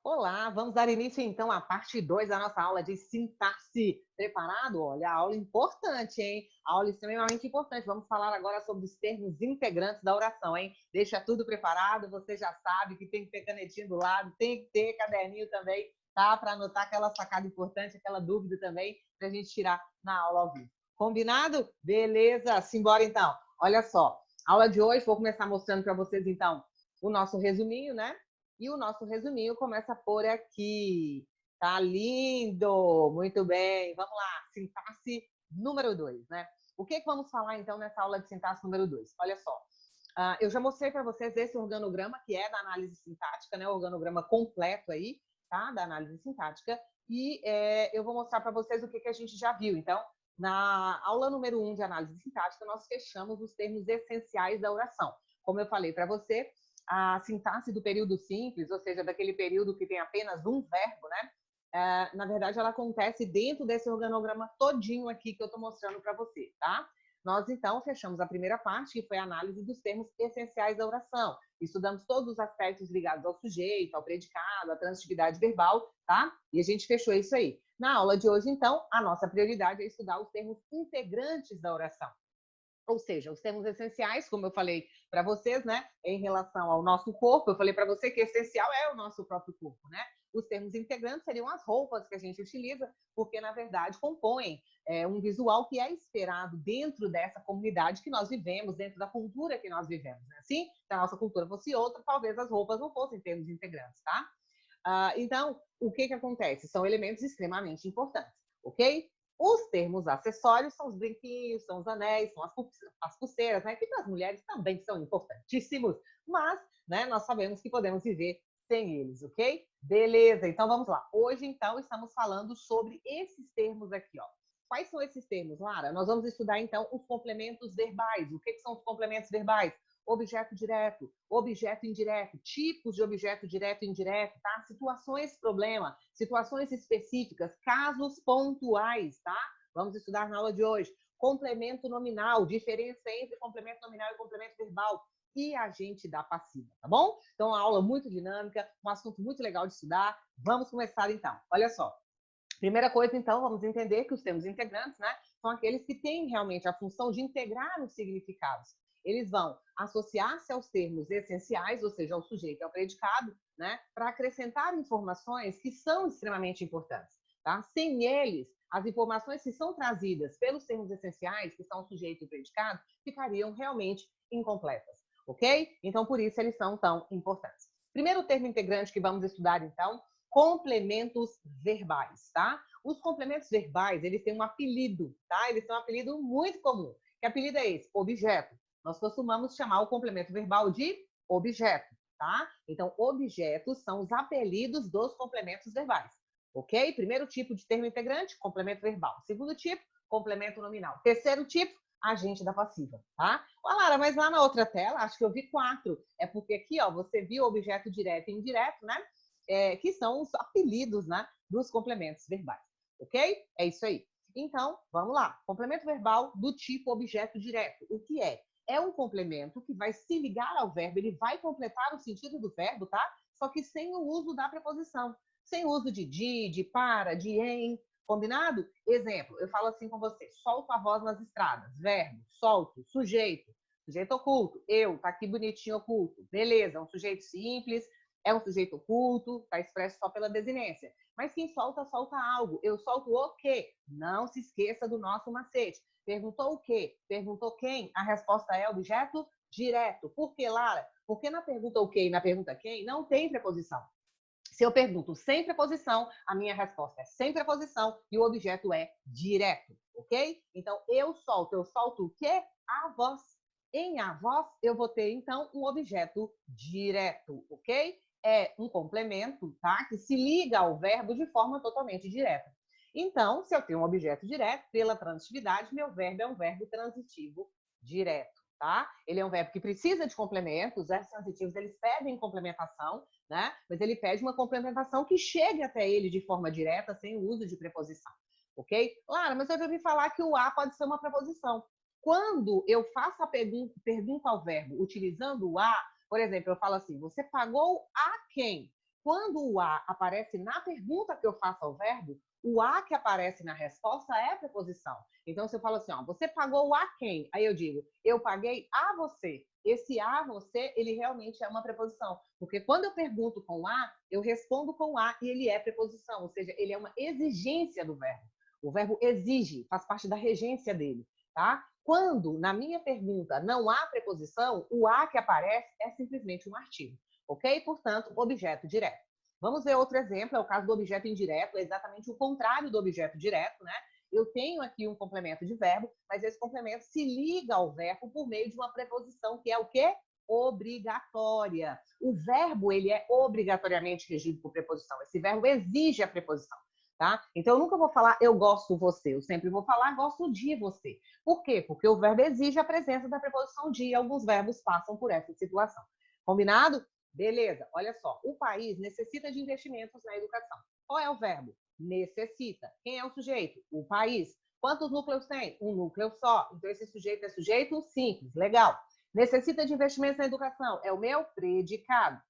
Olá, vamos dar início então à parte 2 da nossa aula de sintaxe. Preparado? Olha, aula importante, hein? Aula extremamente importante. Vamos falar agora sobre os termos integrantes da oração, hein? Deixa tudo preparado, você já sabe que tem que ter canetinha do lado, tem que ter caderninho também, tá? Para anotar aquela sacada importante, aquela dúvida também, para a gente tirar na aula ao vivo. Combinado? Beleza, simbora então. Olha só, aula de hoje, vou começar mostrando para vocês então o nosso resuminho, né? E o nosso resuminho começa por aqui. Tá lindo! Muito bem. Vamos lá. Sintaxe número 2, né? O que vamos falar, então, nessa aula de sintaxe número 2? Olha só. Eu já mostrei para vocês esse organograma, que é da análise sintática, né? O organograma completo aí, tá? Da análise sintática. E eu vou mostrar para vocês o que a gente já viu. Então, na aula número 1 de análise sintática, nós fechamos os termos essenciais da oração. Como eu falei para você, a sintaxe do período simples, ou seja, daquele período que tem apenas um verbo, né? Na verdade, ela acontece dentro desse organograma todinho aqui que eu estou mostrando para você, tá? Nós, então, fechamos a primeira parte, que foi a análise dos termos essenciais da oração. Estudamos todos os aspectos ligados ao sujeito, ao predicado, à transitividade verbal, tá? E a gente fechou isso aí. Na aula de hoje, então, a nossa prioridade é estudar os termos integrantes da oração. Ou seja, os termos essenciais, como eu falei para vocês, né, em relação ao nosso corpo, eu falei para você que essencial é o nosso próprio corpo, né? Os termos integrantes seriam as roupas que a gente utiliza, porque, na verdade, compõem um visual que é esperado dentro dessa comunidade que nós vivemos, dentro da cultura que nós vivemos. Né? Assim, se a nossa cultura fosse outra, talvez as roupas não fossem termos integrantes, tá? Então, o que acontece? São elementos extremamente importantes, ok? Os termos acessórios são os brinquinhos, são os anéis, são as pulseiras, né? Que para as mulheres também são importantíssimos, mas né, nós sabemos que podemos viver sem eles, ok? Beleza, então vamos lá. Hoje, então, estamos falando sobre esses termos aqui, ó. Quais são esses termos, Lara? Nós vamos estudar, então, os complementos verbais. O que são os complementos verbais? Objeto direto, objeto indireto, tipos de objeto direto e indireto, tá? Situações problema, situações específicas, casos pontuais, tá? Vamos estudar na aula de hoje. Complemento nominal, diferença entre complemento nominal e complemento verbal e agente da passiva, tá bom? Então, uma aula muito dinâmica, um assunto muito legal de estudar. Vamos começar então. Olha só. Primeira coisa, então, vamos entender que os termos integrantes, né, são aqueles que têm realmente a função de integrar os significados. Eles vão associar-se aos termos essenciais, ou seja, ao sujeito e ao predicado, né, para acrescentar informações que são extremamente importantes. Tá? Sem eles, as informações que são trazidas pelos termos essenciais, que são o sujeito e o predicado, ficariam realmente incompletas. Ok? Então, por isso, eles são tão importantes. Primeiro termo integrante que vamos estudar, então, complementos verbais, tá? Os complementos verbais, eles têm um apelido, tá? Eles têm um apelido muito comum. Que apelido é esse? Objeto. Nós costumamos chamar o complemento verbal de objeto, tá? Então, objetos são os apelidos dos complementos verbais, ok? Primeiro tipo de termo integrante, complemento verbal. Segundo tipo, complemento nominal. Terceiro tipo, agente da passiva, tá? Ó, Lara, mas lá na outra tela, acho que eu vi 4. É porque aqui, ó, você viu objeto direto e indireto, né? Que são os apelidos, né, dos complementos verbais, ok? É isso aí. Então, vamos lá. Complemento verbal do tipo objeto direto. O que é? É um complemento que vai se ligar ao verbo, ele vai completar o sentido do verbo, tá? Só que sem o uso da preposição. Sem o uso de para, de em. Combinado? Exemplo, eu falo assim com você: solto a voz nas estradas. Verbo, solto, sujeito. Sujeito oculto. Eu, tá aqui bonitinho oculto. Beleza, um sujeito simples, é um sujeito oculto, está expresso só pela desinência. Mas quem solta, solta algo. Eu solto o quê? Não se esqueça do nosso macete. Perguntou o quê? Perguntou quem? A resposta é objeto direto. Por que, Lara? Porque na pergunta o quê e na pergunta quem não tem preposição. Se eu pergunto sem preposição, a minha resposta é sem preposição e o objeto é direto, ok? Então, eu solto o quê? A voz. Em a voz, eu vou ter, então, um objeto direto, ok? É um complemento, tá? Que se liga ao verbo de forma totalmente direta. Então, se eu tenho um objeto direto, pela transitividade, meu verbo é um verbo transitivo direto, tá? Ele é um verbo que precisa de complementos, os verbos transitivos, eles pedem complementação, né? Mas ele pede uma complementação que chegue até ele de forma direta, sem o uso de preposição, ok? Lara, mas eu já ouvi falar que o a pode ser uma preposição. Quando eu faço a pergunta ao verbo utilizando o a, por exemplo, eu falo assim, você pagou a quem? Quando o a aparece na pergunta que eu faço ao verbo, o a que aparece na resposta é a preposição. Então, se eu falo assim, ó, você pagou a quem? Aí eu digo, eu paguei a você. Esse a você, ele realmente é uma preposição. Porque quando eu pergunto com a, eu respondo com a e ele é preposição. Ou seja, ele é uma exigência do verbo. O verbo exige, faz parte da regência dele, tá? Quando, na minha pergunta, não há preposição, o a que aparece é simplesmente um artigo, ok? Portanto, objeto direto. Vamos ver outro exemplo, é o caso do objeto indireto, é exatamente o contrário do objeto direto, né? Eu tenho aqui um complemento de verbo, mas esse complemento se liga ao verbo por meio de uma preposição que é o quê? Obrigatória. O verbo, ele é obrigatoriamente regido por preposição. Esse verbo exige a preposição. Tá? Então, eu nunca vou falar eu gosto de você, eu sempre vou falar gosto de você. Por quê? Porque o verbo exige a presença da preposição de e alguns verbos passam por essa situação. Combinado? Beleza. Olha só, o país necessita de investimentos na educação. Qual é o verbo? Necessita. Quem é o sujeito? O país. Quantos núcleos tem? Um núcleo só. Então, esse sujeito é sujeito simples. Legal. Necessita de investimentos na educação. É o meu predicado.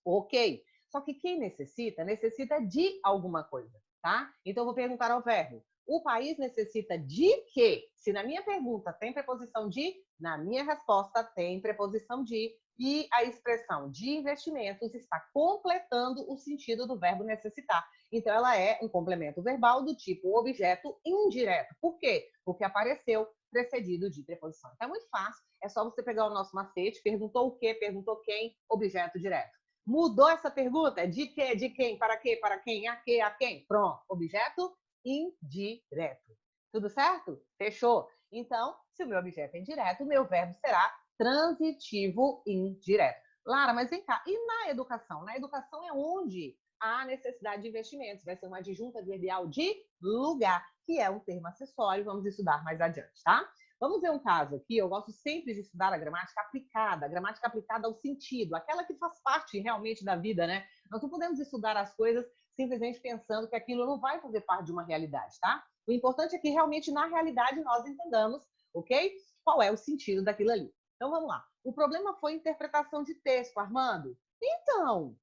Ok. Só que quem necessita, necessita de alguma coisa, tá? Então, eu vou perguntar ao verbo. O país necessita de quê? Se na minha pergunta tem preposição de, na minha resposta tem preposição de, e a expressão de investimentos está completando o sentido do verbo necessitar. Então, ela é um complemento verbal do tipo objeto indireto. Por quê? Porque apareceu precedido de preposição. Então, é muito fácil. É só você pegar o nosso macete, perguntou o quê, perguntou quem, objeto direto. Mudou essa pergunta? De quê, de quem, para quê, para quem, a quê, a quem? Pronto, objeto indireto. Tudo certo? Fechou? Então, se o meu objeto é indireto, o meu verbo será transitivo indireto. Lara, mas vem cá, e na educação? Na educação é onde há necessidade de investimentos. Vai ser uma adjunta adverbial de lugar, que é um termo acessório, vamos estudar mais adiante, tá? Vamos ver um caso aqui, eu gosto sempre de estudar a gramática aplicada ao sentido, aquela que faz parte realmente da vida, né? Nós não podemos estudar as coisas simplesmente pensando que aquilo não vai fazer parte de uma realidade, tá? O importante é que realmente na realidade nós entendamos, ok? Qual é o sentido daquilo ali. Então vamos lá. O problema foi interpretação de texto, Armando. Então,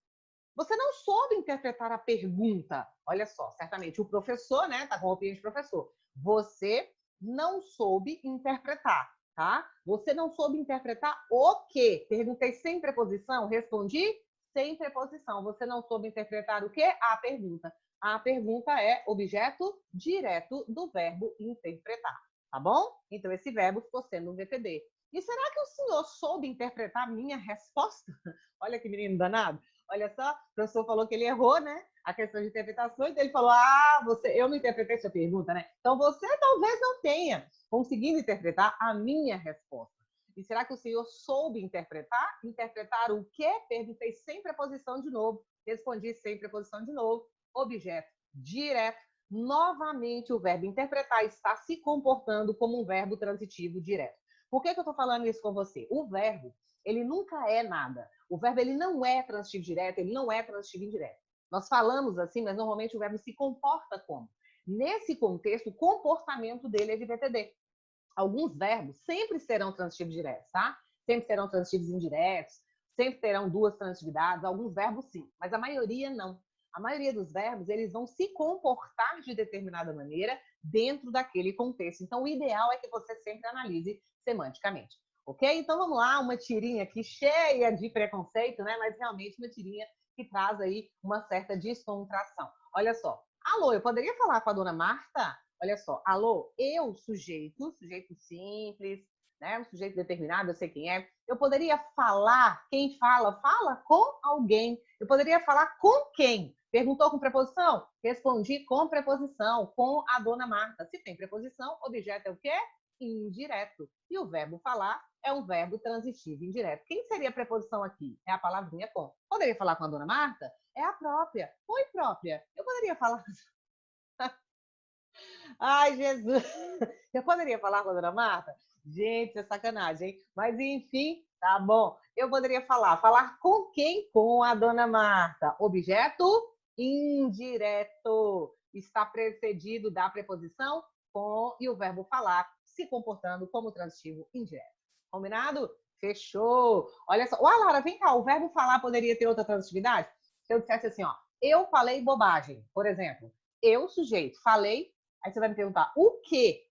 você não soube interpretar a pergunta. Olha só, certamente o professor, né, tá com roupinha de professor. Você não soube interpretar, tá? Você não soube interpretar o quê? Perguntei sem preposição, respondi sem preposição. Você não soube interpretar o quê? A pergunta. A pergunta é objeto direto do verbo interpretar, tá bom? Então esse verbo ficou sendo um VPD. E será que o senhor soube interpretar a minha resposta? Olha que menino danado. Olha só, o professor falou que ele errou, né? A questão de interpretações, ele falou: ah, eu não interpretei sua pergunta, né? Então você talvez não tenha conseguido interpretar a minha resposta. E será que o senhor soube interpretar? Interpretar o quê? Perguntei sem preposição de novo, respondi sem preposição de novo, objeto direto. Novamente, o verbo interpretar está se comportando como um verbo transitivo direto. Por que eu estou falando isso com você? O verbo, ele nunca é nada. O verbo ele não é transitivo direto, ele não é transitivo indireto. Nós falamos assim, mas normalmente o verbo se comporta como? Nesse contexto, o comportamento dele é de VTD. Alguns verbos sempre serão transitivos diretos, tá? Sempre serão transitivos indiretos, sempre terão duas transitividades, alguns verbos sim, mas a maioria não. A maioria dos verbos, eles vão se comportar de determinada maneira dentro daquele contexto. Então, o ideal é que você sempre analise semanticamente. Ok? Então vamos lá, uma tirinha aqui cheia de preconceito, né? Mas realmente uma tirinha que traz aí uma certa descontração. Olha só. Alô, eu poderia falar com a dona Marta? Olha só. Alô, eu, sujeito simples, né? Um sujeito determinado, eu sei quem é. Eu poderia falar, quem fala, fala com alguém. Eu poderia falar com quem? Perguntou com preposição? Respondi com preposição, com a dona Marta. Se tem preposição, objeto é o quê? Indireto. E o verbo falar é um verbo transitivo indireto. Quem seria a preposição aqui? É a palavrinha com. Poderia falar com a dona Marta? É a própria. Oi, própria. Eu poderia falar. Ai, Jesus. Eu poderia falar com a dona Marta? Gente, é sacanagem, hein? Mas, enfim, tá bom. Eu poderia falar. Falar com quem? Com a dona Marta. Objeto indireto. Está precedido da preposição com e o verbo falar se comportando como transitivo indireto. Combinado? Fechou. Olha só. Lara, vem cá. O verbo falar poderia ter outra transitividade? Se eu dissesse assim, ó, eu falei bobagem, por exemplo. Eu, sujeito, falei, aí você vai me perguntar o quê?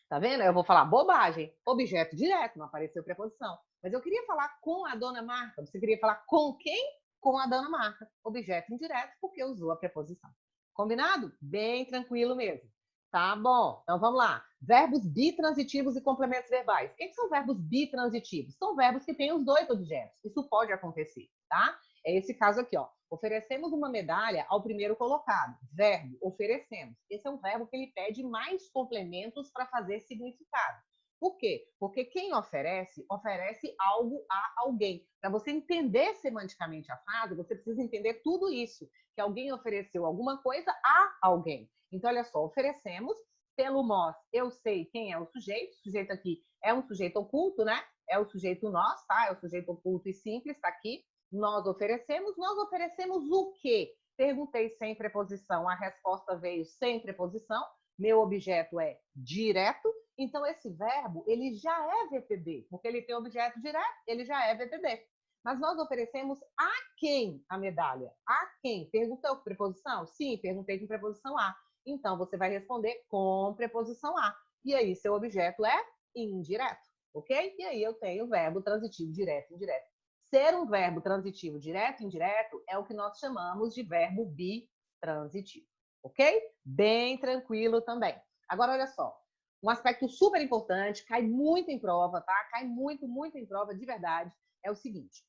Tá vendo? Eu vou falar bobagem, objeto direto, não apareceu preposição. Mas eu queria falar com a dona Marta. Você queria falar com quem? Com a dona Marta. Objeto indireto, porque usou a preposição. Combinado? Bem tranquilo mesmo. Tá bom. Então vamos lá. Verbos bitransitivos e complementos verbais. O que são verbos bitransitivos? São verbos que têm os dois objetos. Isso pode acontecer, tá? É esse caso aqui, ó. Oferecemos uma medalha ao primeiro colocado. Verbo, oferecemos. Esse é um verbo que ele pede mais complementos para fazer significado. Por quê? Porque quem oferece, oferece algo a alguém. Para você entender semanticamente a frase, você precisa entender tudo isso. Que alguém ofereceu alguma coisa a alguém. Então, olha só, oferecemos pelo nós. Eu sei quem é o sujeito. O sujeito aqui é um sujeito oculto, né? É o sujeito nós, tá? É o sujeito oculto e simples, tá aqui. Nós oferecemos o quê? Perguntei sem preposição, a resposta veio sem preposição. Meu objeto é direto, então esse verbo, ele já é VTD, porque ele tem objeto direto, ele já é VTD. Mas nós oferecemos a quem a medalha? A quem? Perguntou com preposição? Sim, perguntei com preposição a. Então você vai responder com preposição a. E aí seu objeto é indireto, ok? E aí eu tenho o verbo transitivo direto e indireto. Ser um verbo transitivo direto e indireto é o que nós chamamos de verbo bitransitivo, ok? Bem tranquilo também. Agora, olha só, um aspecto super importante, cai muito em prova, tá? Cai muito, muito em prova, de verdade, é o seguinte.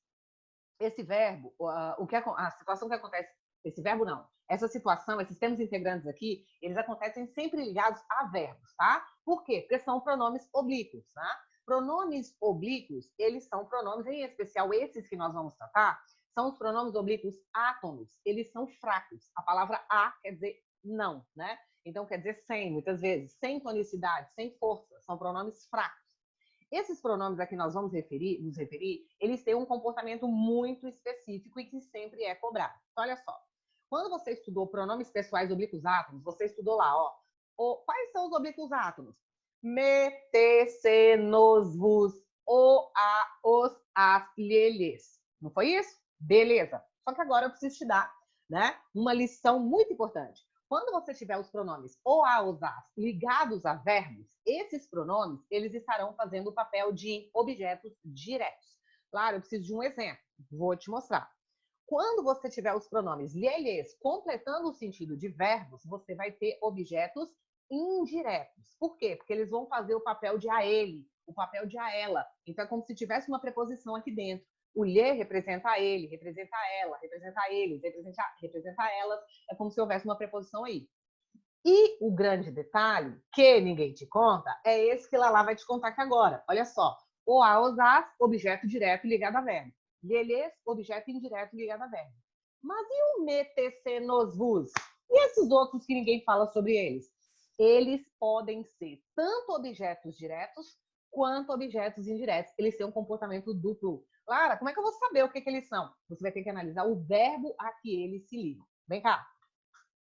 Esse verbo, a situação que acontece, esse verbo não, essa situação, esses termos integrantes aqui, eles acontecem sempre ligados a verbos, tá? Por quê? Porque são pronomes oblíquos, tá? Pronomes oblíquos, eles são pronomes, em especial esses que nós vamos tratar, são os pronomes oblíquos átonos, eles são fracos. A palavra a quer dizer não, né? Então quer dizer sem, muitas vezes, sem tonicidade, sem força, são pronomes fracos. Esses pronomes a que nós vamos nos referir, eles têm um comportamento muito específico e que sempre é cobrado. Então, olha só, quando você estudou pronomes pessoais oblíquos átomos, você estudou lá, ó, quais são os oblíquos átomos? Me, te, se, nos, vos, o, a, os, as, lhes. Não foi isso? Beleza. Só que agora eu preciso te dar, né, uma lição muito importante. Quando você tiver os pronomes o, a, os, as ligados a verbos, esses pronomes, eles estarão fazendo o papel de objetos diretos. Claro, eu preciso de um exemplo. Vou te mostrar. Quando você tiver os pronomes lhes completando o sentido de verbos, você vai ter objetos indiretos. Por quê? Porque eles vão fazer o papel de a ele, o papel de a ela. Então, é como se tivesse uma preposição aqui dentro. O lhe representa a ele, representa a ela, representa a eles, representa a elas. É como se houvesse uma preposição aí. E o grande detalhe, que ninguém te conta, é esse que Lala vai te contar aqui agora. Olha só. O a, os, as, objeto direto ligado a verbo. Lhes, objeto indireto ligado a verbo. Mas e o me, te, se, nos, vos? E esses outros que ninguém fala sobre eles? Eles podem ser tanto objetos diretos quanto objetos indiretos. Eles têm um comportamento duplo. Lara, como é que eu vou saber o que eles são? Você vai ter que analisar o verbo a que eles se ligam. Vem cá.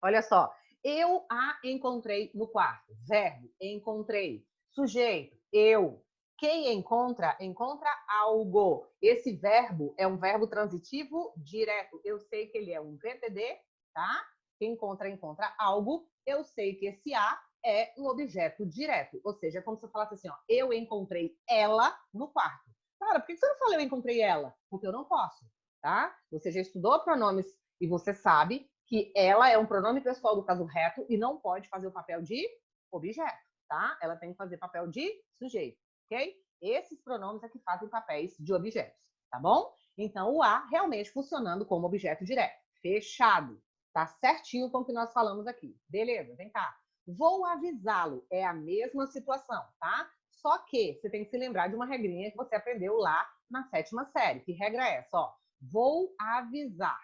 Olha só. Eu a encontrei no quarto. Verbo, encontrei. Sujeito, eu. Quem encontra, encontra algo. Esse verbo é um verbo transitivo direto. Eu sei que ele é um VTD, tá? Quem encontra, encontra algo. Eu sei que esse a é um objeto direto. Ou seja, é como se eu falasse assim, ó, eu encontrei ela no quarto. Cara, por que você não fala eu encontrei ela? Porque eu não posso, tá? Você já estudou pronomes e você sabe que ela é um pronome pessoal do caso reto e não pode fazer o papel de objeto, tá? Ela tem que fazer papel de sujeito, ok? Esses pronomes é que fazem papéis de objetos, tá bom? Então, o a realmente funcionando como objeto direto. Fechado. Tá certinho com o que nós falamos aqui. Beleza, vem cá. Vou avisá-lo. É a mesma situação, tá? Só que você tem que se lembrar de uma regrinha que você aprendeu lá na 7ª série. Que regra é essa? Ó, vou avisar.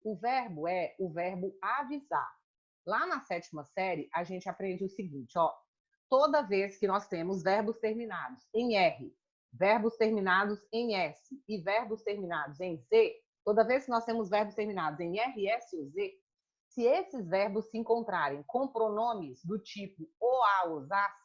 O verbo é o verbo avisar. Lá na 7ª série, a gente aprende o seguinte, ó. Toda vez que nós temos verbos terminados em R, verbos terminados em S e verbos terminados em Z, toda vez que nós temos verbos terminados em R, S ou Z, se esses verbos se encontrarem com pronomes do tipo o, a, os, as,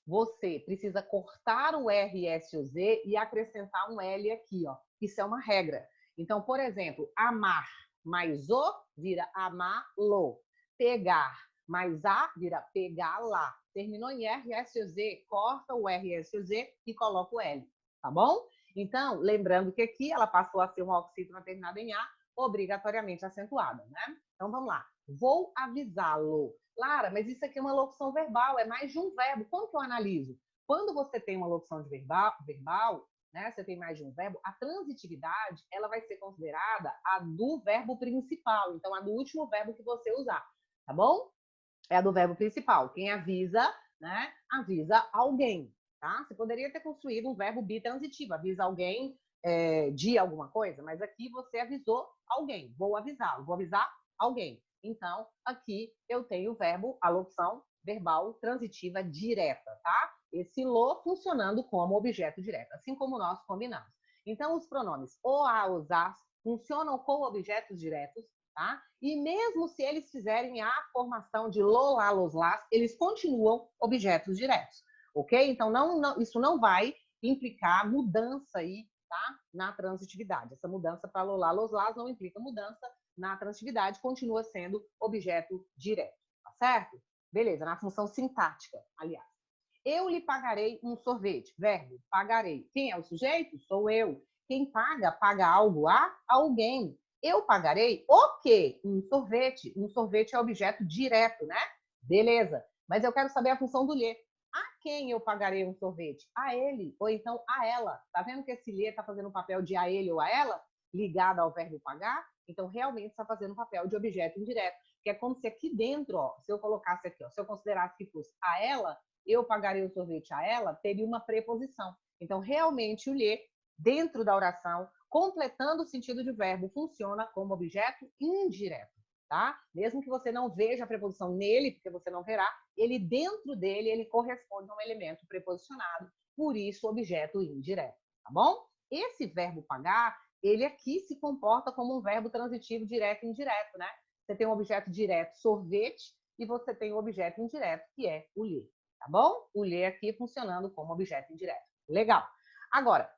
você precisa cortar o R, S ou Z e acrescentar um L aqui, ó. Isso é uma regra. Então, por exemplo, amar. mais o vira amá-lo. Pegar mais a vira pegá-la. Terminou em R, S ou Z, corta o R, S ou Z e coloca o L, tá bom? Então, lembrando que aqui ela passou a ser uma oxítona terminada em A, obrigatoriamente acentuada, né? Então, vamos lá. Vou avisá-lo. Lara, mas isso aqui é uma locução verbal, é mais de um verbo. Como que eu analiso? Quando você tem uma locução de verbal, né, você tem mais de um verbo, a transitividade ela vai ser considerada a do verbo principal. Então, a do último verbo que você usar, tá bom? É a do verbo principal. Quem avisa, né, avisa alguém, tá? Você poderia ter construído um verbo bitransitivo, avisa alguém de alguma coisa, mas aqui você avisou alguém. Vou avisá-lo, vou avisar alguém. Então, aqui eu tenho o verbo, a locução verbal transitiva direta, tá? Esse lo funcionando como objeto direto, assim como nós combinamos. Então, os pronomes o, a, os, as funcionam com objetos diretos, tá? E mesmo se eles fizerem a formação de lo, lá, los, las, eles continuam objetos diretos, ok? Então, isso não vai implicar mudança aí, tá? Na transitividade. Essa mudança para lo, lá, los, las não implica mudança na transitividade, continua sendo objeto direto, tá certo? Beleza, na função sintática, aliás. Eu lhe pagarei um sorvete. Verbo, pagarei. Quem é o sujeito? Sou eu. Quem paga, paga algo a alguém. Eu pagarei o quê? Um sorvete. Um sorvete é objeto direto, né? Beleza. Mas eu quero saber a função do lhe. A quem eu pagarei um sorvete? A ele ou então a ela. Tá vendo que esse lhe está fazendo o papel de a ele ou a ela? Ligado ao verbo pagar? Então, realmente está fazendo o papel de objeto indireto. Que é como se aqui dentro, ó, se eu colocasse aqui, ó, se eu considerasse que fosse a ela, eu pagarei o sorvete a ela, teria uma preposição. Então, realmente, o lhe, dentro da oração, completando o sentido de verbo, funciona como objeto indireto, tá? Mesmo que você não veja a preposição nele, porque você não verá, ele dentro dele, ele corresponde a um elemento preposicionado, por isso objeto indireto, tá bom? Esse verbo pagar, ele aqui se comporta como um verbo transitivo direto e indireto, né? Você tem um objeto direto, sorvete, e você tem um objeto indireto, que é o lhe, tá bom? O lhe aqui funcionando como objeto indireto. Legal. Agora,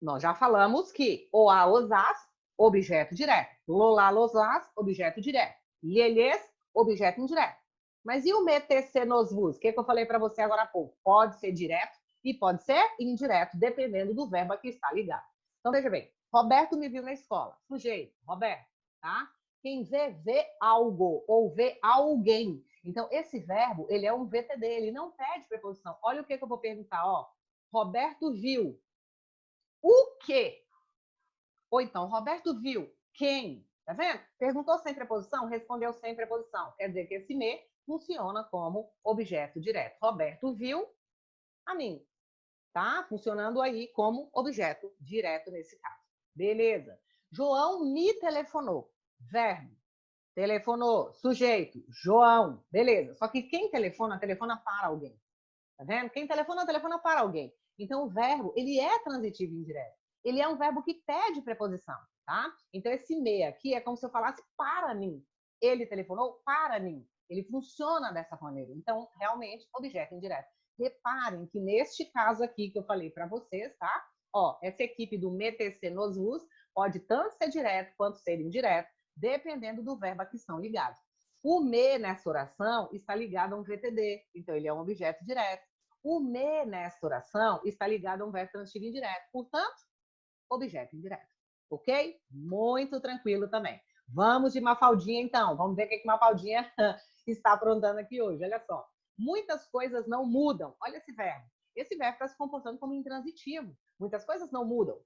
nós já falamos que o, a, os, as, objeto direto. Lo, lá, los, las, objeto direto. Lhes, objeto indireto. Mas e o me, te, se, nos, vos? O que eu falei para você agora há pouco? Pode ser direto e pode ser indireto, dependendo do verbo a que está ligado. Então, veja bem. Roberto me viu na escola. Sujeito, Roberto, tá? Quem vê, vê algo ou vê alguém. Então, esse verbo, ele é um VTD, ele não pede preposição. Olha o que eu vou perguntar, ó. Roberto viu o quê? Ou então, Roberto viu quem? Tá vendo? Perguntou sem preposição, respondeu sem preposição. Quer dizer que esse me funciona como objeto direto. Roberto viu a mim, tá? Funcionando aí como objeto direto nesse caso. Beleza. João me telefonou. Verbo. Telefonou. Sujeito. João. Beleza. Só que quem telefona, telefona para alguém. Tá vendo? Quem telefona, telefona para alguém. Então, o verbo, ele é transitivo indireto. Ele é um verbo que pede preposição, tá? Então, esse me aqui é como se eu falasse para mim. Ele telefonou para mim. Ele funciona dessa maneira. Então, realmente, objeto indireto. Reparem que neste caso aqui que eu falei para vocês, tá? Ó, essa equipe do MTC nos vos pode tanto ser direto quanto ser indireto, dependendo do verbo a que estão ligados. O me nessa oração está ligado a um VTD, então ele é um objeto direto. O me nessa oração está ligado a um verbo transitivo indireto, portanto, objeto indireto. Ok? Muito tranquilo também. Vamos de Mafaldinha, então. Vamos ver o que Mafaldinha está aprontando aqui hoje. Olha só. Muitas coisas não mudam. Olha esse verbo. Esse verbo está se comportando como intransitivo. Muitas coisas não mudam.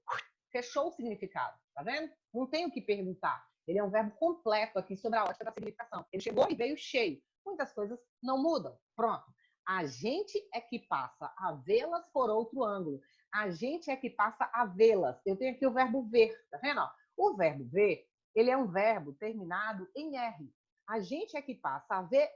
Fechou o significado. Tá vendo? Não tem o que perguntar. Ele é um verbo completo aqui sobre a ótica da significação. Ele chegou e veio cheio. Muitas coisas não mudam. Pronto. A gente é que passa a vê-las por outro ângulo. A gente é que passa a vê-las. Eu tenho aqui o verbo ver, tá vendo? O verbo ver, ele é um verbo terminado em R. A gente é que passa a ver.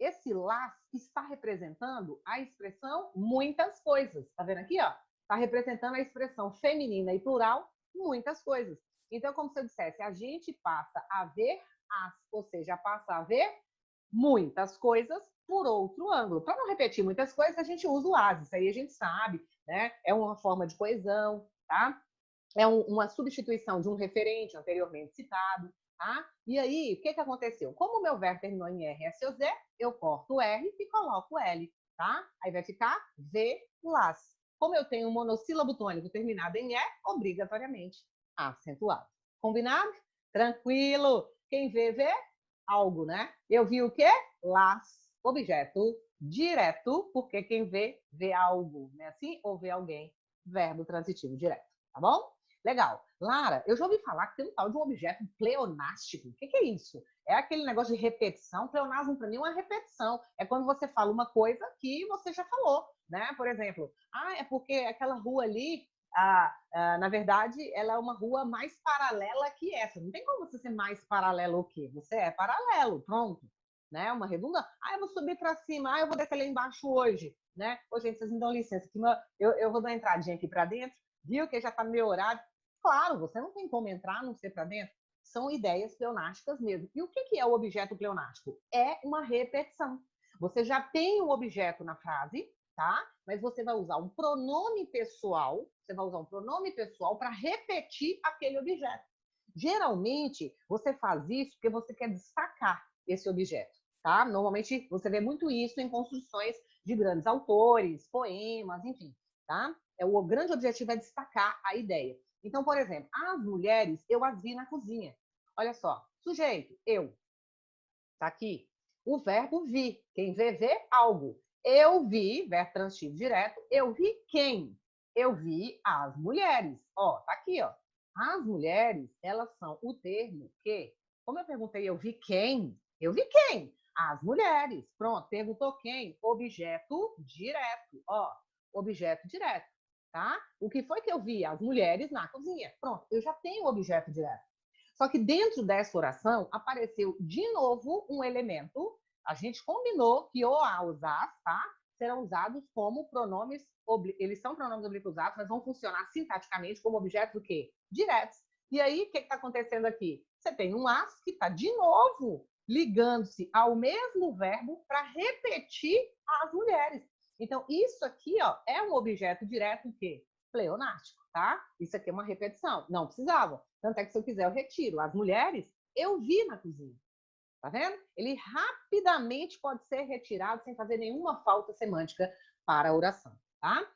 Esse las está representando a expressão muitas coisas. Tá vendo aqui, ó? Está representando a expressão feminina e plural muitas coisas. Então, como se eu dissesse, a gente passa a ver as, ou seja, passa a ver muitas coisas por outro ângulo. Para não repetir muitas coisas, a gente usa o as. Isso aí a gente sabe, né? É uma forma de coesão, tá? é uma substituição de um referente anteriormente citado, tá? E aí, o que aconteceu? Como o meu verbo terminou em R, S ou Z, eu corto o R e coloco o L, tá? Aí vai ficar velas. Como eu tenho um monossílabo tônico terminado em E, obrigatoriamente acentuado. Combinado? Tranquilo. Quem vê algo, né? Eu vi o quê? Las. Objeto direto, porque quem vê algo, né? Assim, ou vê alguém. Verbo transitivo direto, tá bom? Legal. Lara, eu já ouvi falar que tem um tal de um objeto pleonástico. O que é isso? É aquele negócio de repetição. Pleonasmo, para mim, é uma repetição. É quando você fala uma coisa que você já falou, né? Por exemplo, é porque aquela rua ali, na verdade, ela é uma rua mais paralela que essa. Não tem como você ser mais paralelo o quê? Você é paralelo, pronto. Né? Uma redundância. Eu vou subir para cima. Eu vou descer lá embaixo hoje. Né? Ô, gente, vocês me dão licença. Eu vou dar uma entradinha aqui para dentro. Viu que já está no meu horário. Claro, você não tem como entrar, não ser para dentro. São ideias pleonásticas mesmo. E o que é o objeto pleonástico? É uma repetição. Você já tem um objeto na frase, tá? Mas você vai usar um pronome pessoal, para repetir aquele objeto. Geralmente, você faz isso porque você quer destacar esse objeto, tá? Normalmente, você vê muito isso em construções de grandes autores, poemas, enfim, tá? O grande objetivo é destacar a ideia. Então, por exemplo, as mulheres, eu as vi na cozinha. Olha só, sujeito, eu, tá aqui. O verbo vi. Quem vê algo. Eu vi, verbo transitivo direto, eu vi quem? Eu vi as mulheres. Ó, tá aqui, ó. As mulheres, elas são o termo que, como eu perguntei, eu vi quem? Eu vi quem? As mulheres. Pronto, perguntou quem? Objeto direto. Ó, objeto direto, tá? O que foi que eu vi? As mulheres na cozinha. Pronto, eu já tenho o objeto direto. Só que dentro dessa oração apareceu de novo um elemento. A gente combinou que o a, os as, tá? Serão usados como pronomes, eles são pronomes oblíquos-atos, mas vão funcionar sintaticamente como objetos do quê? Diretos. E aí, o que está acontecendo aqui? Você tem um as que está de novo ligando-se ao mesmo verbo para repetir as mulheres. Então, isso aqui, ó, é um objeto direto o quê? Pleonástico, tá? Isso aqui é uma repetição. Não precisava. Tanto é que se eu quiser, eu retiro. As mulheres, eu vi na cozinha. Tá vendo? Ele rapidamente pode ser retirado sem fazer nenhuma falta semântica para a oração, tá?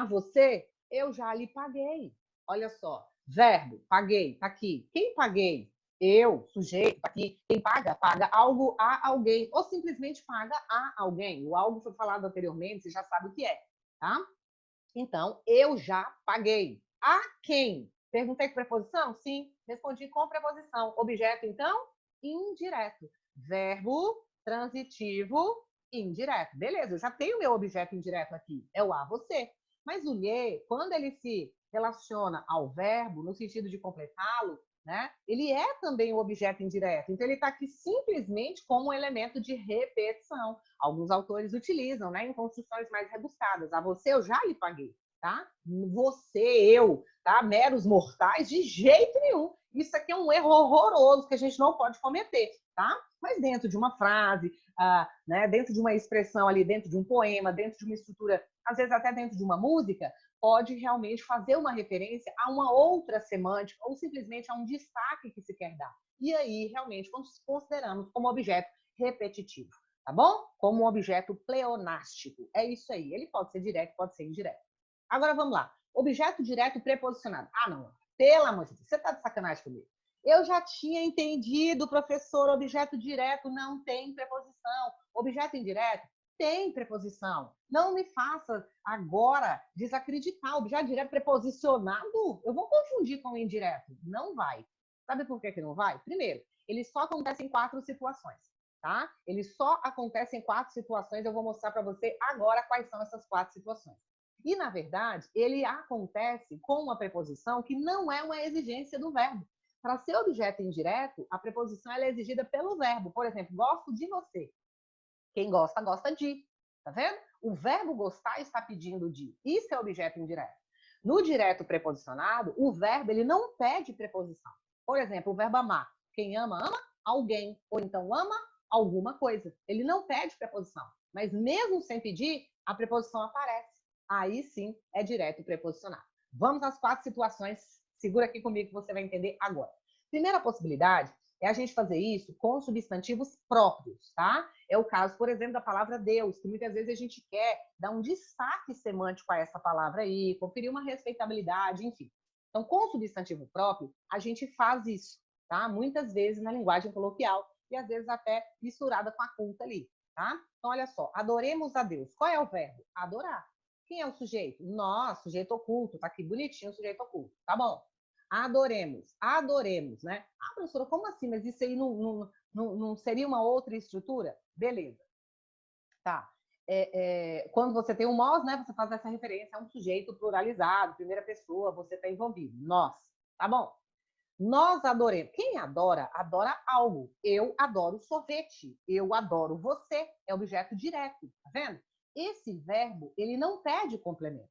Você, eu já lhe paguei. Olha só, verbo, paguei, tá aqui. Quem paguei? Eu, sujeito, tá aqui. Quem paga, paga algo a alguém. Ou simplesmente paga a alguém. O algo foi falado anteriormente, você já sabe o que é, tá? Então, eu já paguei. A quem? Perguntei com preposição? Sim. Respondi com preposição. Objeto, então? Indireto. Verbo transitivo indireto. Beleza, eu já tenho meu objeto indireto aqui. É o a, você. Mas o lhe, quando ele se relaciona ao verbo, no sentido de completá-lo, né, ele é também um objeto indireto. Então, ele está aqui simplesmente como um elemento de repetição. Alguns autores utilizam, né, em construções mais rebuscadas. A você eu já lhe paguei, tá? Você, eu, tá? Meros mortais, de jeito nenhum. Isso aqui é um erro horroroso que a gente não pode cometer, tá? Mas dentro de uma frase, né, dentro de uma expressão ali, dentro de um poema, dentro de uma estrutura, às vezes até dentro de uma música, pode realmente fazer uma referência a uma outra semântica ou simplesmente a um destaque que se quer dar. E aí, realmente, consideramos como objeto repetitivo, tá bom? Como um objeto pleonástico. É isso aí. Ele pode ser direto, pode ser indireto. Agora, vamos lá. Objeto direto preposicionado. Não. Pelo amor de Deus. Você tá de sacanagem comigo? Eu já tinha entendido, professor, objeto direto não tem preposição. Objeto indireto tem preposição. Não me faça agora desacreditar. Objeto direto preposicionado, eu vou confundir com indireto. Não vai. Sabe por que não vai? Primeiro, ele só acontece em 4 situações, tá? Ele só acontece em 4 situações. Eu vou mostrar para você agora quais são essas 4 situações. E, na verdade, ele acontece com uma preposição que não é uma exigência do verbo. Para ser objeto indireto, a preposição é exigida pelo verbo. Por exemplo, gosto de você. Quem gosta, gosta de. Tá vendo? O verbo gostar está pedindo de. Isso é objeto indireto. No direto preposicionado, o verbo ele não pede preposição. Por exemplo, o verbo amar. Quem ama, ama alguém. Ou então ama alguma coisa. Ele não pede preposição. Mas mesmo sem pedir, a preposição aparece. Aí sim é direto preposicionado. Vamos às 4 situações Segura aqui comigo que você vai entender agora. Primeira possibilidade é a gente fazer isso com substantivos próprios, tá? É o caso, por exemplo, da palavra Deus, que muitas vezes a gente quer dar um destaque semântico a essa palavra aí, conferir uma respeitabilidade, enfim. Então, com substantivo próprio, a gente faz isso, tá? Muitas vezes na linguagem coloquial e às vezes até misturada com a culta ali, tá? Então, olha só, adoremos a Deus. Qual é o verbo? Adorar. Quem é o sujeito? Nós, sujeito oculto, tá aqui bonitinho o sujeito oculto, tá bom? Adoremos, né? Ah, professora, como assim? Mas isso aí não seria uma outra estrutura? Beleza, tá. Quando você tem um nós, né, você faz essa referência a um sujeito pluralizado, primeira pessoa, você está envolvido. Nós, tá bom? Nós adoremos. Quem adora, adora algo. Eu adoro sorvete. Eu adoro você. É objeto direto, tá vendo? Esse verbo, ele não pede complemento.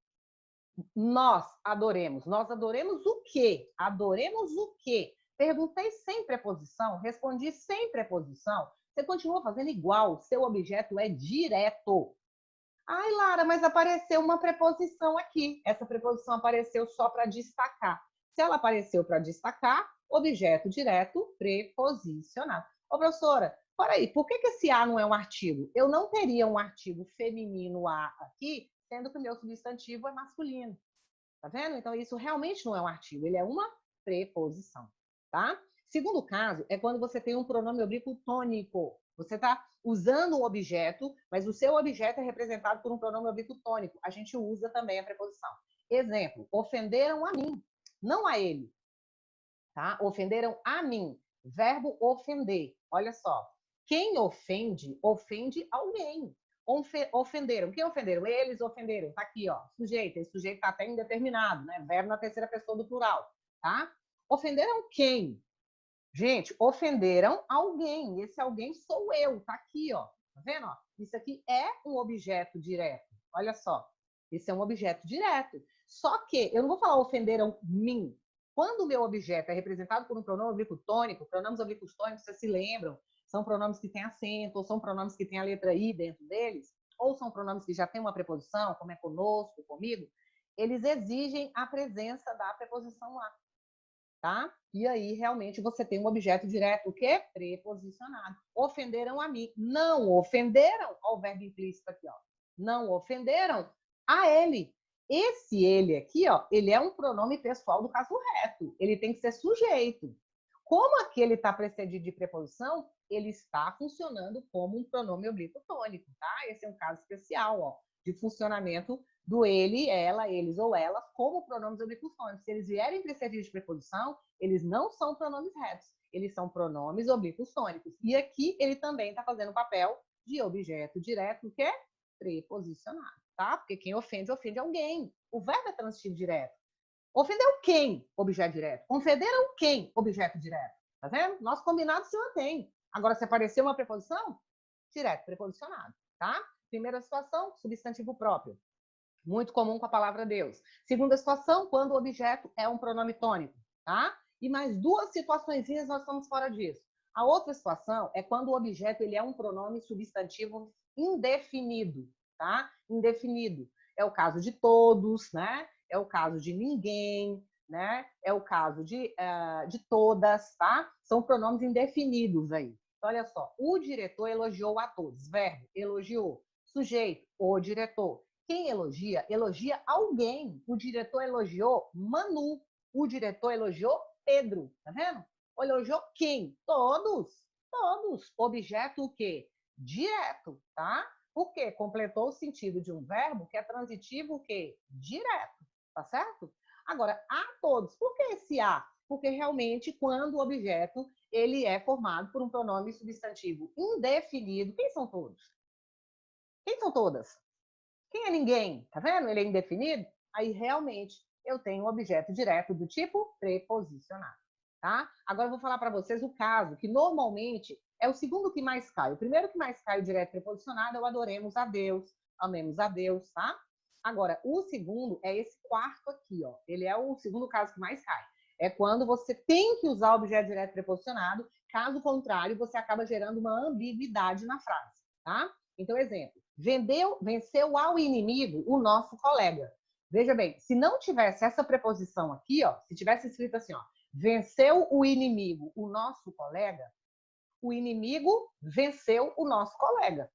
Nós adoremos. Nós adoremos o quê? Adoremos o quê? Perguntei sem preposição, respondi sem preposição. Você continua fazendo igual. Seu objeto é direto. Ai, Lara, mas apareceu uma preposição aqui. Essa preposição apareceu só para destacar. Se ela apareceu para destacar, objeto direto preposicionado. Ô, professora, peraí, por que esse A não é um artigo? Eu não teria um artigo feminino A aqui, sendo que o meu substantivo é masculino. Tá vendo? Então, isso realmente não é um artigo, ele é uma preposição, tá? Segundo caso é quando você tem um pronome oblíquo tônico. Você está usando um objeto, mas o seu objeto é representado por um pronome oblíquo tônico. A gente usa também a preposição. Exemplo, ofenderam a mim, não a ele. Tá? Ofenderam a mim. Verbo ofender. Olha só. Quem ofende, ofende alguém. Ofenderam. Quem ofenderam? Eles ofenderam. Tá aqui, ó. Sujeito. Esse sujeito tá até indeterminado, né? Verbo na terceira pessoa do plural. Tá? Ofenderam quem? Gente, ofenderam alguém. Esse alguém sou eu. Tá aqui, ó. Tá vendo? Ó? Isso aqui é um objeto direto. Olha só. Esse é um objeto direto. Só que eu não vou falar ofenderam mim. Quando o meu objeto é representado por um pronome oblíquo tônico, pronomes oblíquos tônicos, vocês se lembram? São pronomes que têm acento, ou são pronomes que têm a letra I dentro deles, ou são pronomes que já têm uma preposição, como é conosco, comigo. Eles exigem a presença da preposição lá. Tá? E aí, realmente, você tem um objeto direto, o quê? Preposicionado. Ofenderam a mim. Não ofenderam, ó, o verbo implícito aqui, ó. Não ofenderam a ele. Esse ele aqui, ó, ele é um pronome pessoal do caso reto. Ele tem que ser sujeito. Como aquele está precedido de preposição, ele está funcionando como um pronome oblíquo tônico, tá? Esse é um caso especial, ó, de funcionamento do ele, ela, eles ou elas, como pronomes oblíquos tônicos. Se eles vierem precedidos de preposição, eles não são pronomes retos, eles são pronomes oblíquos tônicos. E aqui ele também está fazendo o papel de objeto direto, que é preposicionado, tá? Porque quem ofende, ofende alguém. O verbo é transitivo direto. Ofendeu quem? Objeto direto. Ofenderam quem? Objeto direto. Tá vendo? Nosso combinado se mantém. Agora, se aparecer uma preposição, direto, preposicionado, tá? Primeira situação, substantivo próprio. Muito comum com a palavra Deus. Segunda situação, quando o objeto é um pronome tônico, tá? E mais duas situações nós estamos fora disso. A outra situação é quando o objeto ele é um pronome substantivo indefinido, tá? Indefinido. É o caso de todos, né? É o caso de ninguém, né? É o caso de todas, tá? São pronomes indefinidos aí. Então, olha só, o diretor elogiou a todos. Verbo, elogiou. Sujeito, o diretor. Quem elogia, elogia alguém. O diretor elogiou Manu. O diretor elogiou Pedro. Tá vendo? Elogiou quem? Todos. Todos. Objeto o quê? Direto, tá? Por quê? Completou o sentido de um verbo que é transitivo o quê? Direto. Tá certo? Agora, a todos. Por que esse a? Porque realmente quando o objeto ele é formado por um pronome substantivo indefinido. Quem são todos? Quem são todas? Quem é ninguém? Tá vendo? Ele é indefinido. Aí realmente eu tenho um objeto direto do tipo preposicionado. Tá? Agora eu vou falar para vocês o caso que normalmente é o segundo que mais cai. O primeiro que mais cai o direto preposicionado é o adoremos a Deus, amemos a Deus, tá? Agora, o segundo é esse quarto aqui, ó. Ele é o segundo caso que mais cai. É quando você tem que usar o objeto direto preposicionado, caso contrário, você acaba gerando uma ambiguidade na frase, tá? Então, exemplo, venceu ao inimigo o nosso colega. Veja bem, se não tivesse essa preposição aqui, ó, se tivesse escrito assim, ó, venceu o inimigo, o nosso colega, o inimigo venceu o nosso colega.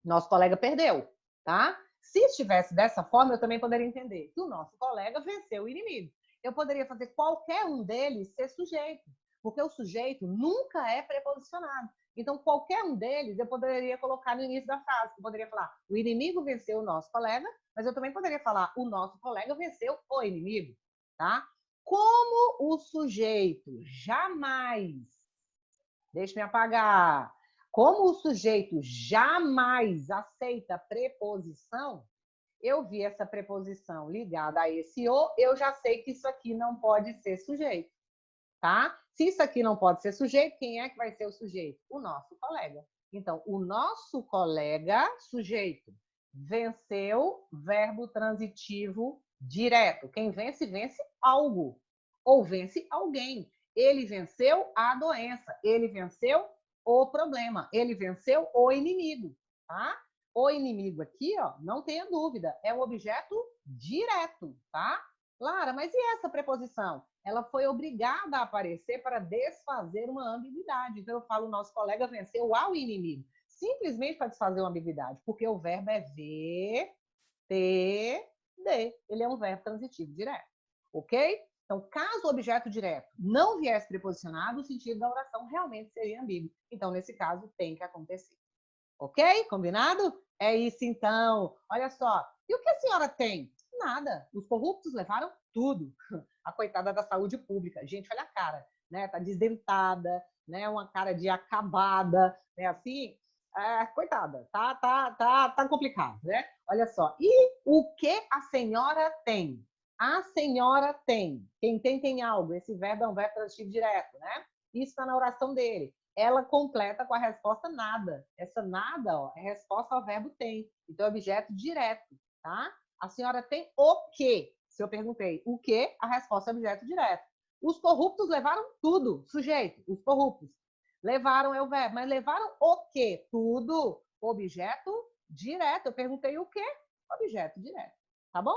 Nosso colega perdeu, tá? Se estivesse dessa forma, eu também poderia entender que o nosso colega venceu o inimigo. Eu poderia fazer qualquer um deles ser sujeito, porque o sujeito nunca é preposicionado. Então, qualquer um deles eu poderia colocar no início da frase. Eu poderia falar, o inimigo venceu o nosso colega, mas eu também poderia falar, o nosso colega venceu o inimigo, tá? Como o sujeito jamais, deixa-me apagar, como o sujeito jamais aceita preposição, eu vi essa preposição ligada a esse o, eu já sei que isso aqui não pode ser sujeito, tá? Se isso aqui não pode ser sujeito, quem é que vai ser o sujeito? O nosso colega. Então, o nosso colega, sujeito, venceu, verbo transitivo direto. Quem vence, vence algo. Ou vence alguém. Ele venceu a doença. Ele venceu o problema. Ele venceu o inimigo, tá? O inimigo aqui, ó, não tenha dúvida, é o objeto direto, tá? Lara, mas e essa preposição? Ela foi obrigada a aparecer para desfazer uma ambiguidade. Então, eu falo, nosso colega venceu ao inimigo. Simplesmente para desfazer uma ambiguidade, porque o verbo é ver, ter, de. Ele é um verbo transitivo direto, ok? Então, caso o objeto direto não viesse preposicionado, o sentido da oração realmente seria ambíguo. Então, nesse caso, tem que acontecer. Ok? Combinado? É isso, então. Olha só. E o que a senhora tem? Nada. Os corruptos levaram tudo. A coitada da saúde pública. Gente, olha a cara, né? Tá desdentada, né? Uma cara de acabada, né? Assim, coitada. Tá complicado, né? Olha só. E o que a senhora tem? A senhora tem. Quem tem algo. Esse verbo é um verbo transitivo direto, né? Isso está na oração dele. Ela completa com a resposta nada. Essa nada, ó, é resposta ao verbo tem. Então, é objeto direto, tá? A senhora tem o quê? Se eu perguntei o quê, a resposta é objeto direto. Os corruptos levaram tudo. Sujeito, os corruptos. Levaram é o verbo, mas levaram o quê? Tudo. Objeto direto. Eu perguntei o quê? Objeto direto. Tá bom?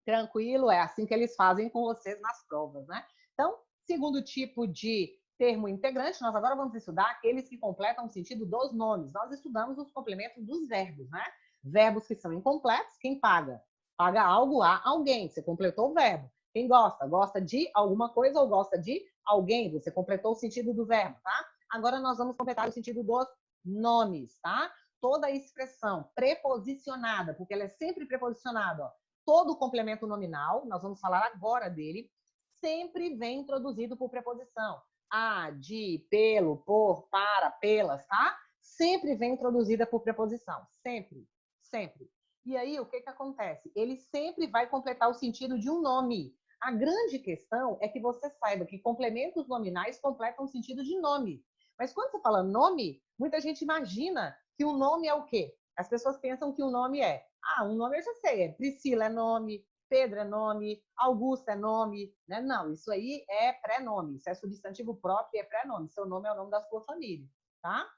Tranquilo, é assim que eles fazem com vocês nas provas, né? Então, segundo tipo de termo integrante, nós agora vamos estudar aqueles que completam o sentido dos nomes. Nós estudamos os complementos dos verbos, né? Verbos que são incompletos, quem paga? Paga algo a alguém, você completou o verbo. Quem gosta? Gosta de alguma coisa ou gosta de alguém, você completou o sentido do verbo, tá? Agora nós vamos completar o sentido dos nomes, tá? Toda expressão preposicionada, porque ela é sempre preposicionada, ó. Todo complemento nominal, nós vamos falar agora dele, sempre vem introduzido por preposição. A, de, pelo, por, para, pelas, tá? Sempre vem introduzida por preposição. Sempre, sempre. E aí, o que acontece? Ele sempre vai completar o sentido de um nome. A grande questão é que você saiba que complementos nominais completam o sentido de nome. Mas quando você fala nome, muita gente imagina que o nome é o quê? As pessoas pensam que o nome é, um nome eu já sei, é Priscila é nome, Pedro é nome, Augusto é nome, né? Não, isso aí é pré-nome, isso é substantivo próprio e é pré-nome, seu nome é o nome da sua família, tá?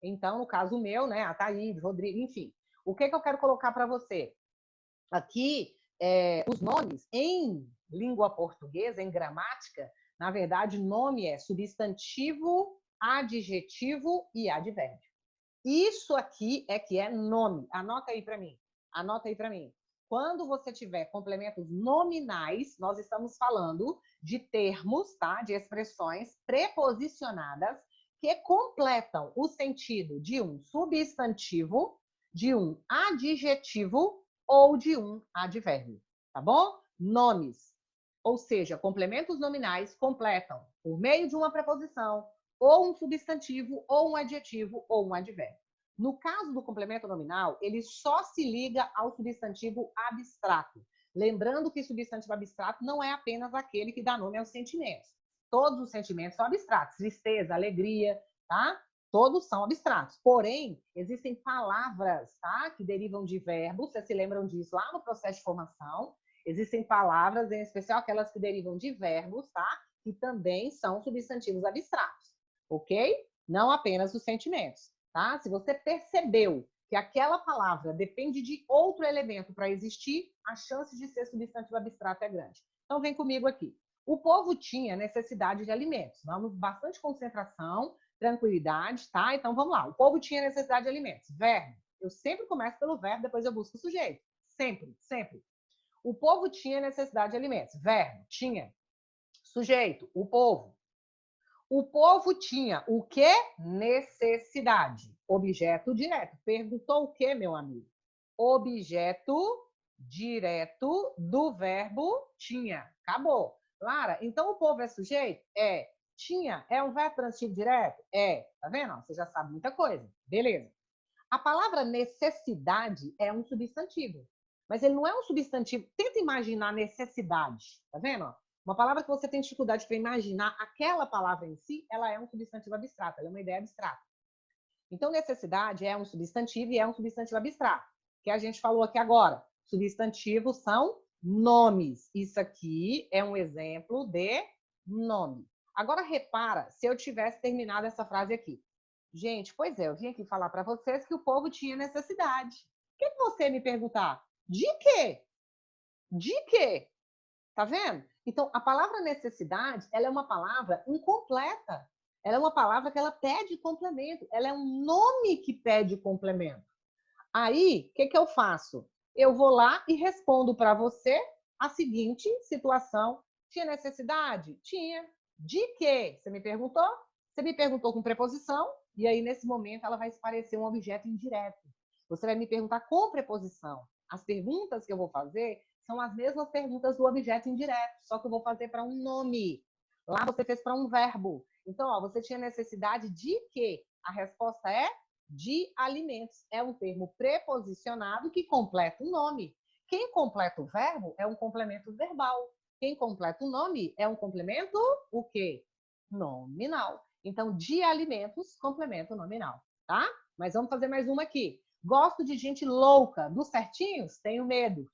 Então, no caso meu, né, a Thaís, Rodrigo, enfim. O que eu quero colocar para você? Aqui, os nomes em língua portuguesa, em gramática, na verdade, nome é substantivo, adjetivo e advérbio. Isso aqui é que é nome. Anota aí para mim. Anota aí para mim. Quando você tiver complementos nominais, nós estamos falando de termos, tá? De expressões preposicionadas que completam o sentido de um substantivo, de um adjetivo ou de um advérbio, tá bom? Nomes, ou seja, complementos nominais completam por meio de uma preposição, ou um substantivo, ou um adjetivo, ou um advérbio. No caso do complemento nominal, ele só se liga ao substantivo abstrato. Lembrando que substantivo abstrato não é apenas aquele que dá nome aos sentimentos. Todos os sentimentos são abstratos. Tristeza, alegria, tá? Todos são abstratos. Porém, existem palavras, tá? Que derivam de verbos. Vocês se lembram disso lá no processo de formação. Existem palavras, em especial aquelas que derivam de verbos, tá? Que também são substantivos abstratos, ok? Não apenas os sentimentos, tá? Se você percebeu que aquela palavra depende de outro elemento para existir, a chance de ser substantivo abstrato é grande. Então, vem comigo aqui. O povo tinha necessidade de alimentos. Vamos, bastante concentração, tranquilidade, tá? Então, vamos lá. O povo tinha necessidade de alimentos. Verbo. Eu sempre começo pelo verbo, depois eu busco o sujeito. Sempre, sempre. O povo tinha necessidade de alimentos. Verbo, tinha. Sujeito, o povo. O povo tinha o quê? Necessidade. Objeto direto. Perguntou o quê, meu amigo? Objeto direto do verbo tinha. Acabou. Lara, então o povo é sujeito? É. Tinha é um verbo transitivo direto? É. Tá vendo? Você já sabe muita coisa. Beleza. A palavra necessidade é um substantivo. Mas ele não é um substantivo. Tenta imaginar necessidade. Tá vendo? Uma palavra que você tem dificuldade para imaginar, aquela palavra em si, ela é um substantivo abstrato, ela é uma ideia abstrata. Então, necessidade é um substantivo e é um substantivo abstrato, que a gente falou aqui agora. Substantivos são nomes. Isso aqui é um exemplo de nome. Agora, repara, se eu tivesse terminado essa frase aqui. Gente, pois é, eu vim aqui falar para vocês que o povo tinha necessidade. O que você me perguntar? De quê? De quê? Tá vendo? Então, a palavra necessidade, ela é uma palavra incompleta. Ela é uma palavra que ela pede complemento. Ela é um nome que pede complemento. Aí, o que eu faço? Eu vou lá e respondo para você a seguinte situação. Tinha necessidade? Tinha. De quê? Você me perguntou? Você me perguntou com preposição, e aí, nesse momento, ela vai se parecer um objeto indireto. Você vai me perguntar com preposição. As perguntas que eu vou fazer são as mesmas perguntas do objeto indireto, só que eu vou fazer para um nome. Lá você fez para um verbo. Então, ó, você tinha necessidade de quê? A resposta é de alimentos. É um termo preposicionado que completa o nome. Quem completa o verbo é um complemento verbal. Quem completa o nome é um complemento o quê? Nominal. Então, de alimentos, complemento nominal, tá? Mas vamos fazer mais uma aqui. Gosto de gente louca. Dos certinhos, tenho medo.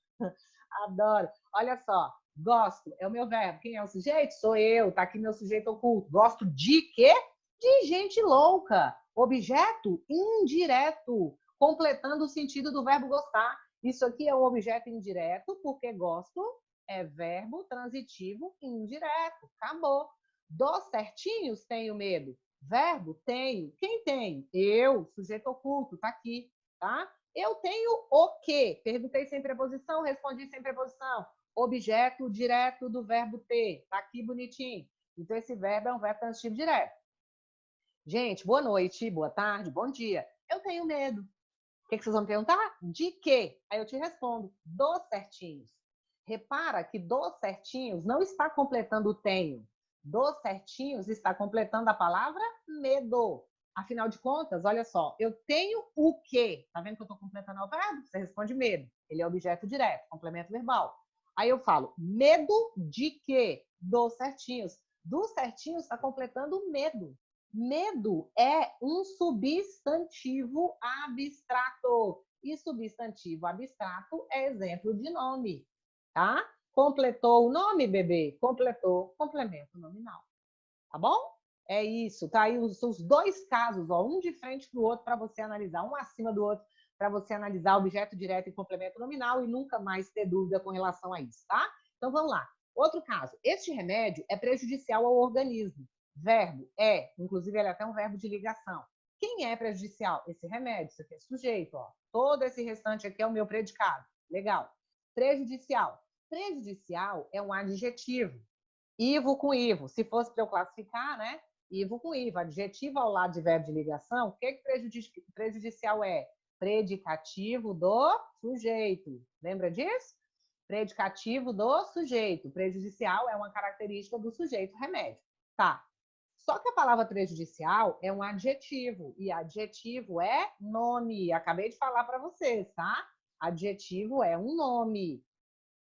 Adoro. Olha só, gosto é o meu verbo. Quem é o sujeito? Sou eu. Tá aqui meu sujeito oculto. Gosto de quê? De gente louca. Objeto indireto, completando o sentido do verbo gostar. Isso aqui é um objeto indireto, porque gosto é verbo transitivo indireto. Acabou. Dos certinhos, tenho medo. Verbo, tenho. Quem tem? Eu, sujeito oculto, tá aqui, tá? Eu tenho o quê? Perguntei sem preposição, respondi sem preposição. Objeto direto do verbo ter. Tá aqui bonitinho. Então, esse verbo é um verbo transitivo direto. Gente, boa noite, boa tarde, bom dia. Eu tenho medo. O que vocês vão me perguntar? De quê? Aí eu te respondo, dos certinhos. Repara que dos certinhos não está completando o tenho. Dos certinhos está completando a palavra medo. Afinal de contas, olha só, eu tenho o quê? Tá vendo que eu estou completando o verbo? Você responde medo. Ele é objeto direto, complemento verbal. Aí eu falo, medo de quê? Dos certinhos. Dos certinhos está completando medo. Medo é um substantivo abstrato. E substantivo abstrato é exemplo de nome, tá? Completou o nome, bebê? Completou, complemento nominal. Tá bom? É isso, tá aí os dois casos, ó, um de frente para o outro para você analisar, um acima do outro para você analisar objeto direto e complemento nominal e nunca mais ter dúvida com relação a isso, tá? Então vamos lá. Outro caso, este remédio é prejudicial ao organismo. Verbo é, inclusive ele é até um verbo de ligação. Quem é prejudicial? Esse remédio, isso aqui é sujeito, ó. Todo esse restante aqui é o meu predicado. Legal. Prejudicial. Prejudicial é um adjetivo. Ivo com ivo. Se fosse para eu classificar, né? Ivo com ivo. Adjetivo ao lado de verbo de ligação, o que prejudicial é? Predicativo do sujeito. Lembra disso? Predicativo do sujeito. Prejudicial é uma característica do sujeito remédio. Tá. Só que a palavra prejudicial é um adjetivo. E adjetivo é nome. Acabei de falar para vocês, tá? Adjetivo é um nome.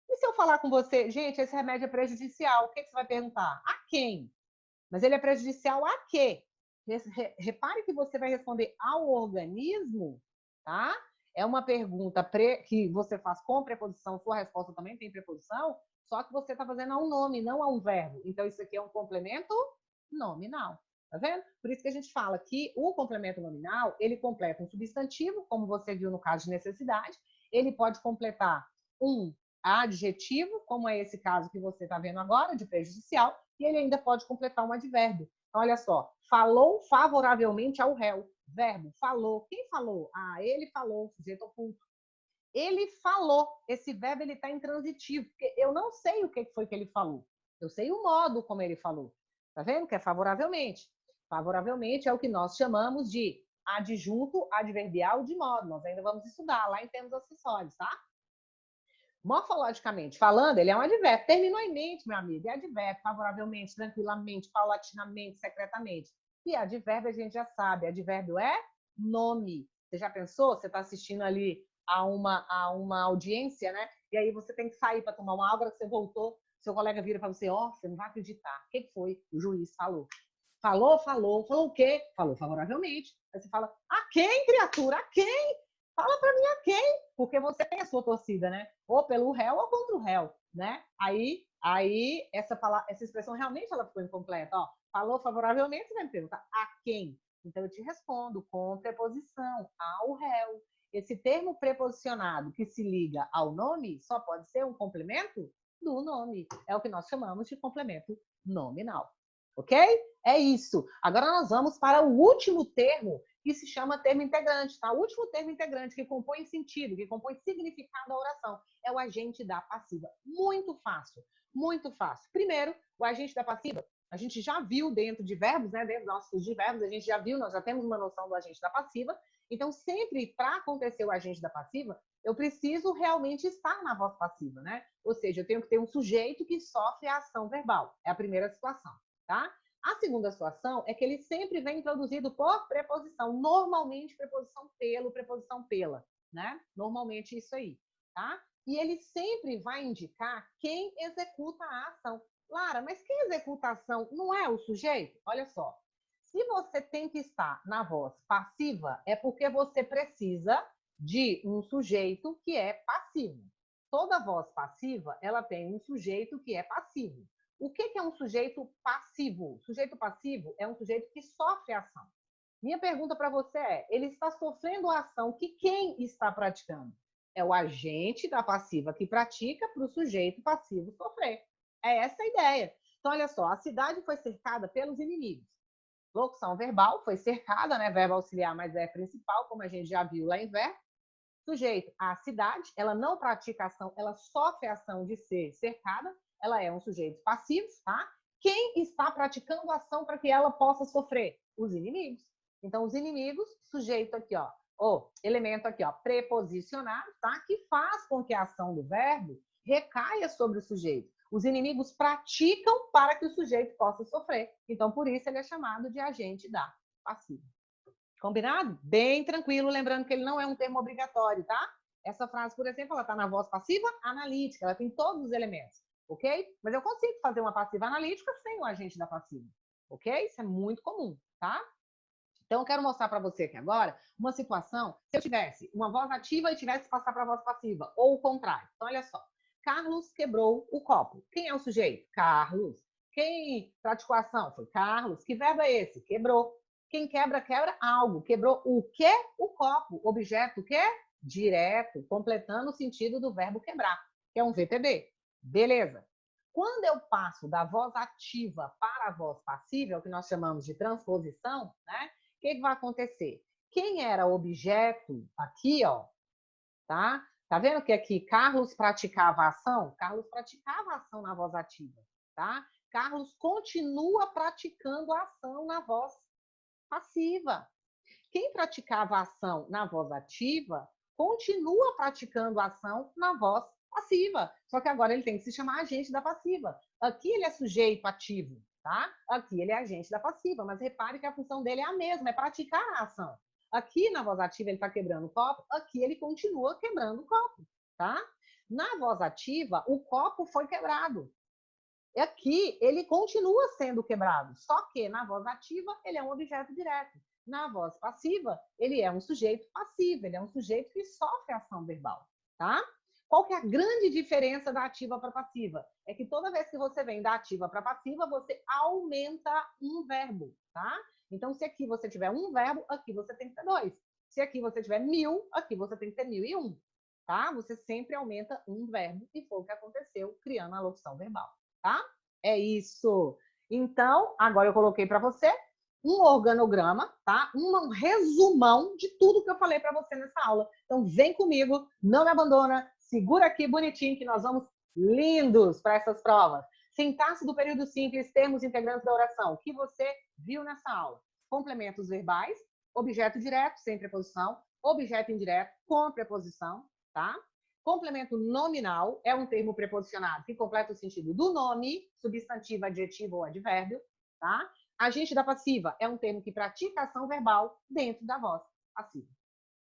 E se eu falar com você, gente, esse remédio é prejudicial, o que você vai perguntar? A quem? Mas ele é prejudicial a quê? Repare que você vai responder ao organismo, tá? É uma pergunta que você faz com preposição, sua resposta também tem preposição, só que você está fazendo a um nome, não a um verbo. Então, isso aqui é um complemento nominal, Tá vendo? Por isso que a gente fala que o complemento nominal, ele completa um substantivo, como você viu no caso de necessidade, ele pode completar um adjetivo, como é esse caso que você está vendo agora, de prejudicial, e ele ainda pode completar um advérbio. Então, olha só, falou favoravelmente ao réu. Verbo, falou. Quem falou? Ah, ele falou, sujeito oculto. Ele falou. Esse verbo ele está intransitivo, porque eu não sei o que foi que ele falou. Eu sei o modo como ele falou. Tá vendo? Que é favoravelmente. Favoravelmente é o que nós chamamos de adjunto adverbial de modo. Nós ainda vamos estudar lá em termos acessórios, tá? Morfologicamente falando, ele é um advérbio. Terminou em mente, meu amigo. É advérbio, favoravelmente, tranquilamente, paulatinamente, secretamente. E advérbio a gente já sabe. Advérbio é nome. Você já pensou? Você está assistindo ali a uma audiência, né? E aí você tem que sair para tomar uma água, que você voltou, seu colega vira para você, ó, você não vai acreditar. O que foi? O juiz falou. Falou o quê? Falou favoravelmente. Aí você fala, a quem, criatura? A quem? Fala para mim a quem? Porque você tem a sua torcida, né? Ou pelo réu ou contra o réu, né? Aí essa expressão realmente ela ficou incompleta. Ó, falou favoravelmente, você vai me perguntar a quem? Então eu te respondo com preposição ao réu. Esse termo preposicionado que se liga ao nome só pode ser um complemento do nome. É o que nós chamamos de complemento nominal. Ok? É isso. Agora nós vamos para o último termo, que se chama termo integrante, tá? O último termo integrante que compõe sentido, que compõe significado da oração, é o agente da passiva. Muito fácil, muito fácil. Primeiro, o agente da passiva, a gente já viu dentro de verbos, né? Dentro dos nossos de verbos, a gente já viu, nós já temos uma noção do agente da passiva. Então, sempre para acontecer o agente da passiva, eu preciso realmente estar na voz passiva, né? Ou seja, eu tenho que ter um sujeito que sofre a ação verbal. É a primeira situação, tá? A segunda situação é que ele sempre vem introduzido por preposição, normalmente preposição pelo, preposição pela, né? Normalmente isso aí, tá? E ele sempre vai indicar quem executa a ação. Lara, mas quem executa a ação não é o sujeito? Olha só, se você tem que estar na voz passiva, é porque você precisa de um sujeito que é passivo. Toda voz passiva, ela tem um sujeito que é passivo. O que é um sujeito passivo? Sujeito passivo é um sujeito que sofre a ação. Minha pergunta para você é, ele está sofrendo a ação que quem está praticando? É o agente da passiva que pratica para o sujeito passivo sofrer. É essa a ideia. Então, olha só, a cidade foi cercada pelos inimigos. Locução verbal foi cercada, né? Verbo auxiliar, mas é principal, como a gente já viu lá em verbo. Sujeito, a cidade, ela não pratica ação, ela sofre a ação de ser cercada, ela é um sujeito passivo, tá? Quem está praticando a ação para que ela possa sofrer? Os inimigos. Então, os inimigos, sujeito aqui, ó, ou elemento aqui, ó, preposicionado, tá? Que faz com que a ação do verbo recaia sobre o sujeito. Os inimigos praticam para que o sujeito possa sofrer. Então, por isso ele é chamado de agente da passiva. Combinado? Bem tranquilo, lembrando que ele não é um termo obrigatório, tá? Essa frase, por exemplo, ela está na voz passiva analítica, ela tem todos os elementos, ok? Mas eu consigo fazer uma passiva analítica sem o agente da passiva, ok? Isso é muito comum, tá? Então, eu quero mostrar para você aqui agora uma situação, se eu tivesse uma voz ativa e tivesse que passar para a voz passiva, ou o contrário. Então, olha só. Carlos quebrou o copo. Quem é o sujeito? Carlos. Quem praticou a ação? Foi Carlos. Que verbo é esse? Quebrou. Quem quebra, quebra algo. Quebrou o quê? O copo. Objeto o quê? Direto, completando o sentido do verbo quebrar, que é um VTB. Beleza. Quando eu passo da voz ativa para a voz passiva, é o que nós chamamos de transposição, né? O que vai acontecer? Quem era objeto aqui, ó, tá? Tá vendo que aqui Carlos praticava a ação? Carlos praticava a ação na voz ativa, tá? Carlos continua praticando a ação na voz passiva. Quem praticava a ação na voz ativa continua praticando a ação na voz passiva. Só que agora ele tem que se chamar agente da passiva. Aqui ele é sujeito ativo, tá? Aqui ele é agente da passiva, mas repare que a função dele é a mesma, é praticar a ação. Aqui na voz ativa ele está quebrando o copo, aqui ele continua quebrando o copo, tá? Na voz ativa, o copo foi quebrado. Aqui ele continua sendo quebrado, só que na voz ativa ele é um objeto direto. Na voz passiva, ele é um sujeito passivo, ele é um sujeito que sofre ação verbal, tá? Qual que é a grande diferença da ativa para passiva? É que toda vez que você vem da ativa para passiva, você aumenta um verbo, tá? Então, se aqui você tiver um verbo, aqui você tem que ter dois. Se aqui você tiver 1000, aqui você tem que ter 1001, tá? Você sempre aumenta um verbo e foi o que aconteceu criando a locução verbal, tá? É isso. Então, agora eu coloquei para você um organograma, tá? Um resumão de tudo que eu falei para você nessa aula. Então, vem comigo, não me abandona, segura aqui bonitinho que nós vamos lindos para essas provas. Sintaxe do período simples, termos integrantes da oração, que você viu nessa aula. Complementos verbais, objeto direto, sem preposição, objeto indireto, com preposição, tá? Complemento nominal é um termo preposicionado que completa o sentido do nome, substantivo, adjetivo ou advérbio, tá? Agente da passiva é um termo que pratica ação verbal dentro da voz passiva.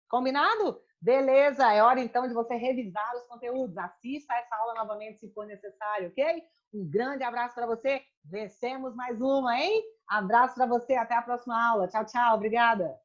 Combinado? Beleza, é hora então de você revisar os conteúdos. Assista essa aula novamente se for necessário, ok? Um grande abraço para você. Vencemos mais uma, hein? Abraço para você, até a próxima aula. Tchau, tchau, obrigada.